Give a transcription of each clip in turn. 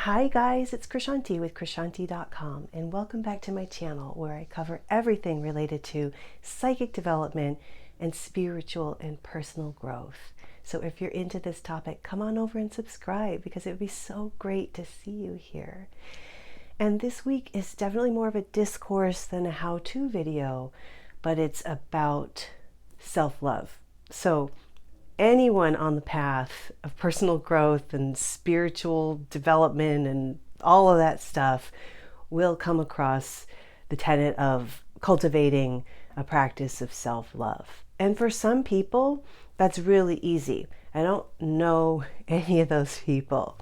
Hi guys, it's Krishanti with Krishanti.com, and welcome back to my channel where I cover everything related to psychic development and spiritual and personal growth. So if you're into this topic, come on over and subscribe because it would be so great to see you here. And this week is definitely more of a discourse than a how-to video, but it's about self-love. So anyone on the path of personal growth and spiritual development and all of that stuff will come across the tenet of cultivating a practice of self-love. And for some people, that's really easy. I don't know any of those people.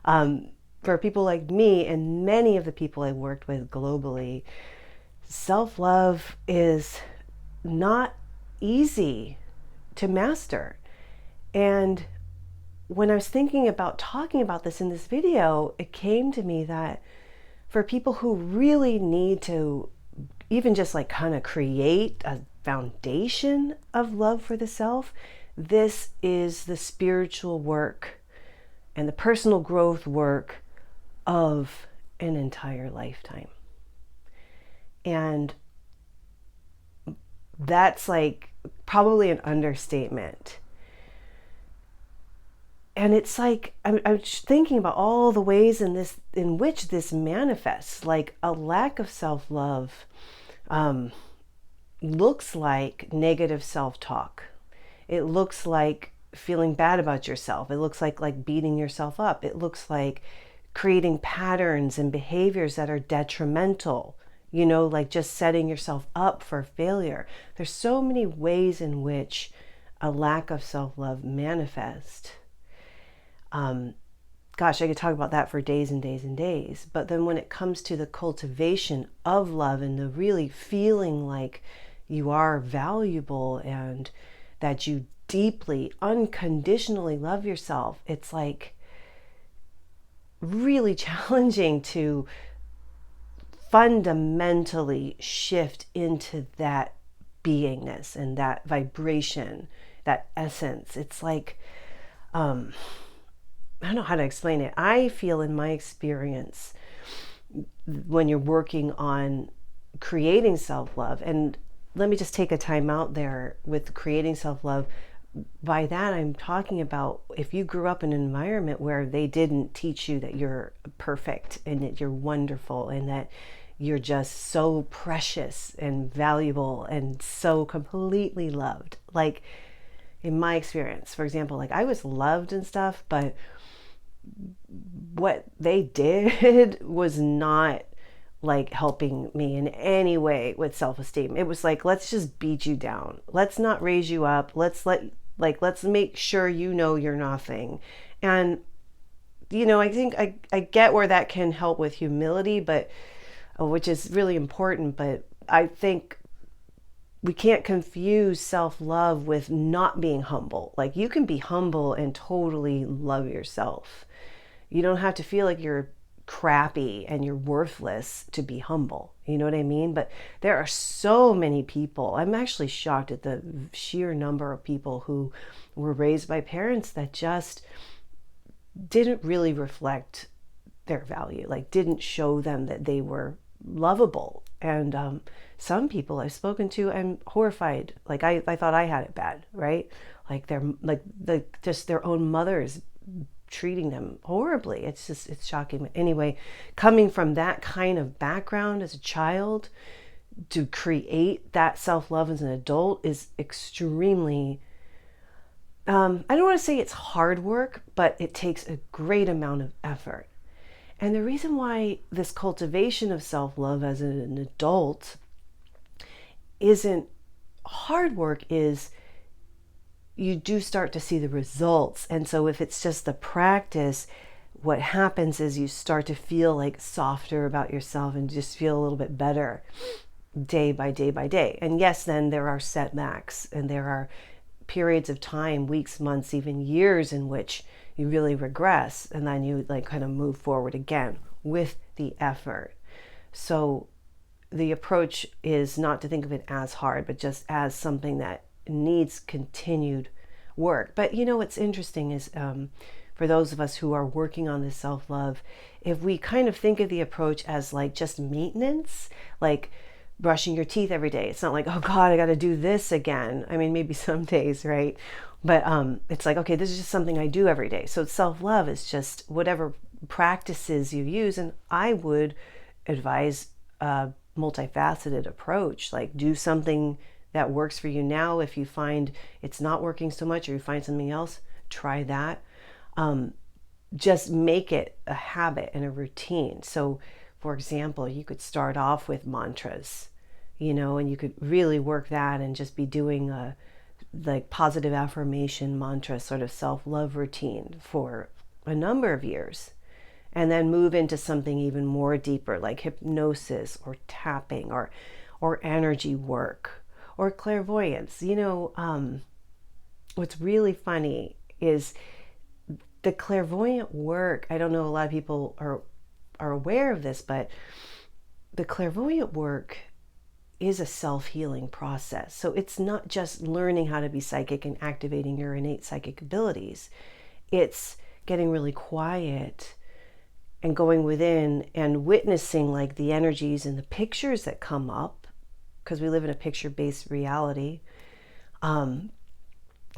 For people like me and many of the people I worked with globally, self-love is not easy to master. And when I was thinking about talking about this in this video, it came to me that for people who really need to even just like kind of create a foundation of love for the self, this is the spiritual work and the personal growth work of an entire lifetime. And that's like probably an understatement. And it's like, I'm thinking about all the ways in which this manifests. Like a lack of self-love looks like negative self-talk. It looks like feeling bad about yourself. It looks like beating yourself up. It looks like creating patterns and behaviors that are detrimental, like just setting yourself up for failure. There's so many ways in which a lack of self-love manifests. Gosh, I could talk about that for days and days and days. But then when it comes to the cultivation of love and the really feeling like you are valuable and that you deeply, unconditionally love yourself, it's like really challenging to fundamentally shift into that beingness and that vibration, that essence. It's like, I don't know how to explain it. I feel in my experience when you're working on creating self-love, and let me just take a time out there with creating self-love. By that, I'm talking about if you grew up in an environment where they didn't teach you that you're perfect and that you're wonderful and that you're just so precious and valuable and so completely loved. Like in my experience, for example, like I was loved and stuff, but what they did was not like helping me in any way with self-esteem. It was like, let's just beat you down. Let's not raise you up. Let's make sure you're nothing. And I think I get where that can help with humility, but which is really important, but I think we can't confuse self-love with not being humble. Like you can be humble and totally love yourself. You don't have to feel like you're crappy and you're worthless to be humble. You know what I mean? But there are so many people. I'm actually shocked at the sheer number of people who were raised by parents that just didn't really reflect their value, like didn't show them that they were lovable. And some people I've spoken to, I'm horrified. Like I thought I had it bad, right? Like just their own mothers treating them horribly. It's shocking. But anyway, coming from that kind of background as a child to create that self-love as an adult is extremely, I don't want to say it's hard work, but it takes a great amount of effort. And the reason why this cultivation of self-love as an adult isn't hard work is you do start to see the results. And so if it's just the practice, what happens is you start to feel like softer about yourself and just feel a little bit better day by day by day. And yes, then there are setbacks and there are periods of time, weeks, months, even years in which you really regress, and then you like kind of move forward again with the effort. So the approach is not to think of it as hard, but just as something that needs continued work. But what's interesting is for those of us who are working on this self-love, if we kind of think of the approach as like just maintenance, like brushing your teeth every day. It's not like, oh God, I got to do this again. I mean, maybe some days, right? But it's like, okay, this is just something I do every day. So self-love is just whatever practices you use. And I would advise a multifaceted approach, like do something that works for you now. If you find it's not working so much, or you find something else, try that. Just make it a habit and a routine. So for example, you could start off with mantras, and you could really work that and just be doing a like positive affirmation mantra sort of self-love routine for a number of years, and then move into something even more deeper like hypnosis or tapping or energy work or clairvoyance. What's really funny is the clairvoyant work. I don't know, a lot of people are aware of this, but the clairvoyant work is a self-healing process. So it's not just learning how to be psychic and activating your innate psychic abilities. It's getting really quiet and going within and witnessing like the energies and the pictures that come up, because we live in a picture-based reality,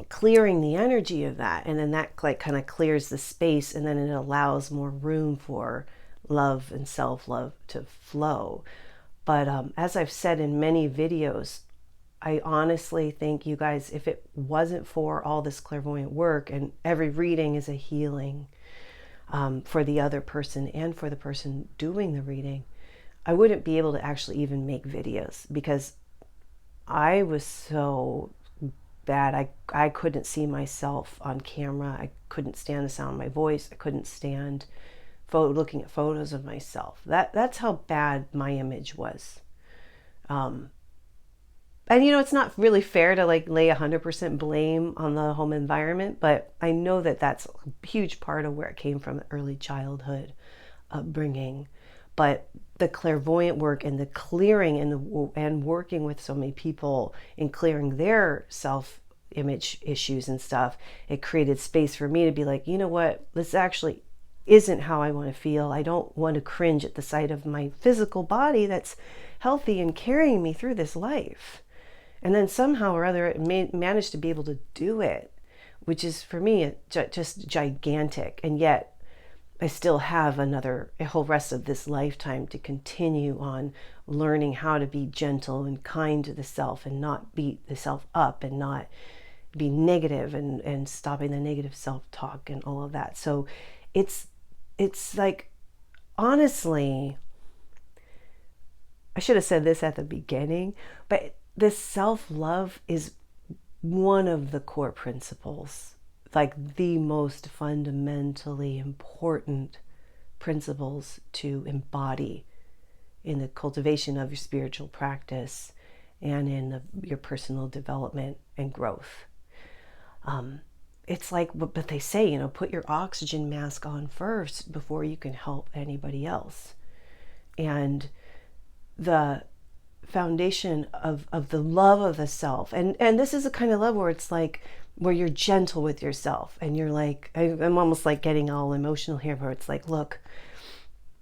clearing the energy of that, and then that like kind of clears the space, and then it allows more room for love and self-love to flow. But as I've said in many videos, I honestly think, you guys, if it wasn't for all this clairvoyant work, and every reading is a healing for the other person and for the person doing the reading, I wouldn't be able to actually even make videos, because I was so bad. I couldn't see myself on camera. I couldn't stand the sound of my voice. I couldn't stand looking at photos of myself. That's how bad my image was. And it's not really fair to like lay 100% blame on the home environment, but I know that that's a huge part of where it came from, early childhood upbringing. But the clairvoyant work and the clearing and working with so many people in clearing their self-image issues and stuff, it created space for me to be like, you know what, this actually isn't how I want to feel. I don't want to cringe at the sight of my physical body that's healthy and carrying me through this life. And then somehow or other, it managed to be able to do it, which is for me just gigantic. And yet I still have a whole rest of this lifetime to continue on learning how to be gentle and kind to the self, and not beat the self up, and not be negative, and stopping the negative self-talk and all of that. So it's like, honestly, I should have said this at the beginning, but this self-love is one of the core principles, like the most fundamentally important principles to embody in the cultivation of your spiritual practice and in your personal development and growth. It's like, but they say, put your oxygen mask on first before you can help anybody else. And the foundation of the love of the self, and this is a kind of love where it's like, where you're gentle with yourself, and you're like, I'm almost like getting all emotional here, where it's like, look,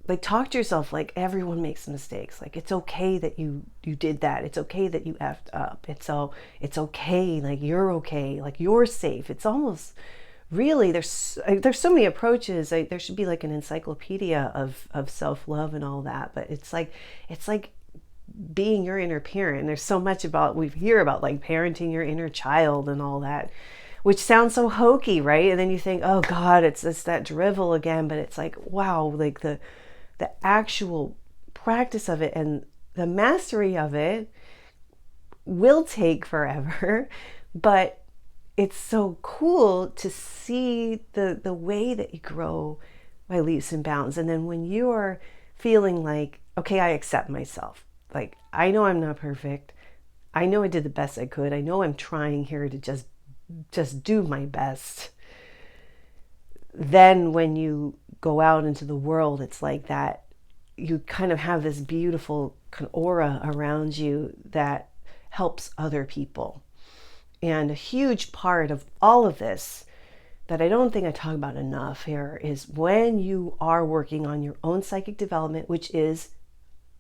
like, talk to yourself like everyone makes mistakes. Like, it's okay that you did that. It's okay that you effed up. It's okay. Like, you're okay. Like, you're safe. It's almost really, there's so many approaches. There should be like an encyclopedia of self-love and all that. But it's like being your inner parent. There's so much we hear about like parenting your inner child and all that, which sounds so hokey, right? And then you think, oh God, it's that drivel again. But it's like, wow, like the actual practice of it and the mastery of it will take forever, but it's so cool to see the way that you grow by leaps and bounds. And then when you're feeling like, okay, I accept myself. Like, I know I'm not perfect. I know I did the best I could. I know I'm trying here to just do my best. Then when you go out into the world, it's like that you kind of have this beautiful kind of aura around you that helps other people. And a huge part of all of this that I don't think I talk about enough here is when you are working on your own psychic development, which is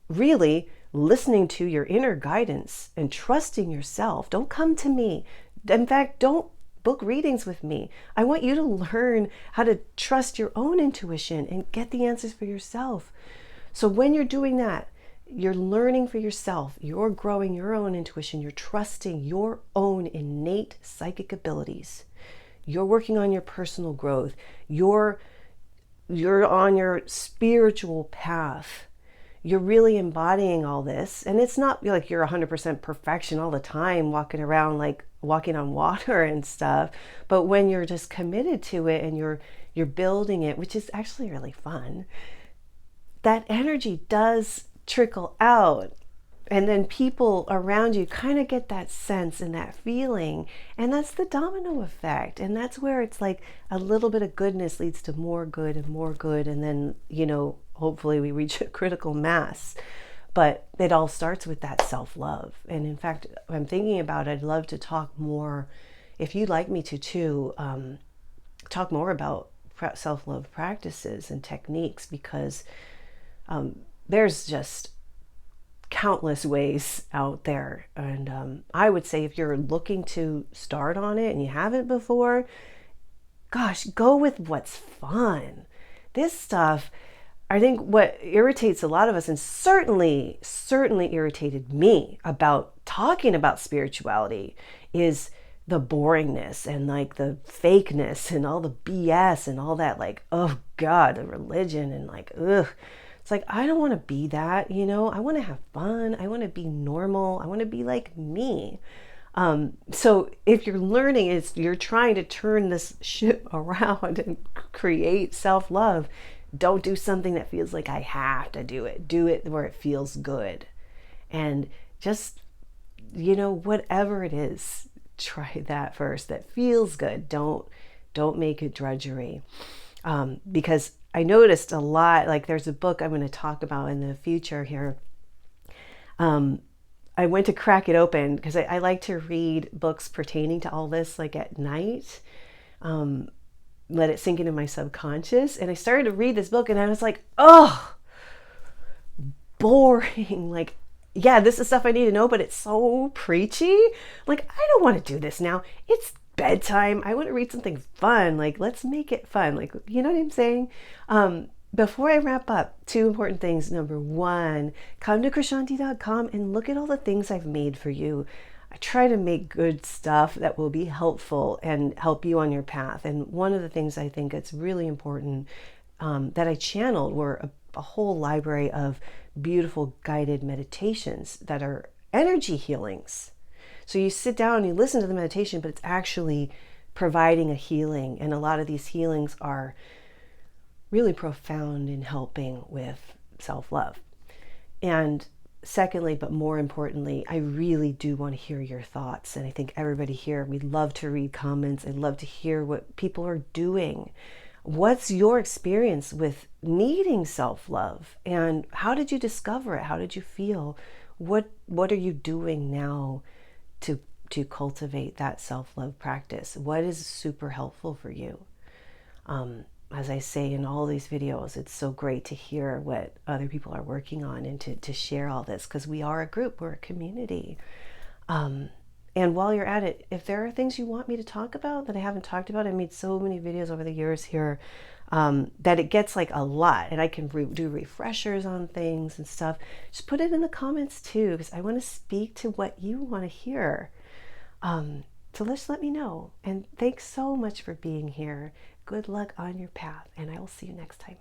really listening to your inner guidance and trusting yourself. Don't come to me. In fact, don't book readings with me. I want you to learn how to trust your own intuition and get the answers for yourself. So when you're doing that, you're learning for yourself, you're growing your own intuition, you're trusting your own innate psychic abilities. You're working on your personal growth. You're on your spiritual path. You're really embodying all this. And it's not like you're 100% perfection all the time, walking around like walking on water and stuff. But when you're just committed to it and you're building it, which is actually really fun, that energy does trickle out. And then people around you kind of get that sense and that feeling. And that's the domino effect. And that's where it's like a little bit of goodness leads to more good and more good. And then, hopefully we reach a critical mass. But it all starts with that self-love. And in fact, I'm thinking about it, I'd love to talk more, if you'd like me to too, talk more about self-love practices and techniques, because there's just countless ways out there. And I would say if you're looking to start on it and you haven't before, gosh, go with what's fun. This stuff, I think what irritates a lot of us, and certainly irritated me about talking about spirituality, is the boringness and like the fakeness and all the BS and all that, like, oh God, the religion and like, ugh. It's like, I don't want to be that, I want to have fun. I want to be normal. I want to be like me. So if you're learning, you're trying to turn this ship around and create self-love, don't do something that feels like I have to do it. Do it where it feels good. And just, whatever it is, try that first. That feels good. Don't make it drudgery. Because I noticed a lot, like there's a book I'm going to talk about in the future here. I went to crack it open because I like to read books pertaining to all this like at night, let it sink into my subconscious. And I started to read this book and I was like, oh, boring. Like, yeah, this is stuff I need to know, but it's so preachy. Like, I don't want to do this now. It's bedtime. I want to read something fun. Like, let's make it fun. Like, you know what I'm saying? Before I wrap up, 2 important things. Number 1, come to krishanti.com and look at all the things I've made for you. I try to make good stuff that will be helpful and help you on your path. And one of the things I think it's really important that I channeled were a whole library of beautiful guided meditations that are energy healings. So you sit down and you listen to the meditation, but it's actually providing a healing. And a lot of these healings are really profound in helping with self-love. And secondly, but more importantly, I really do want to hear your thoughts. And I think everybody here, we'd love to read comments. I'd love to hear what people are doing. What's your experience with needing self-love? And how did you discover it? How did you feel? What are you doing now to cultivate that self-love practice? What is super helpful for you? As I say in all these videos, it's so great to hear what other people are working on and to share all this, because we are a group, we're a community. And while you're at it, if there are things you want me to talk about that I haven't talked about, I made so many videos over the years here that it gets like a lot, and I can do refreshers on things and stuff. Just put it in the comments too, because I want to speak to what you want to hear. So just let me know. And thanks so much for being here. Good luck on your path, and I will see you next time.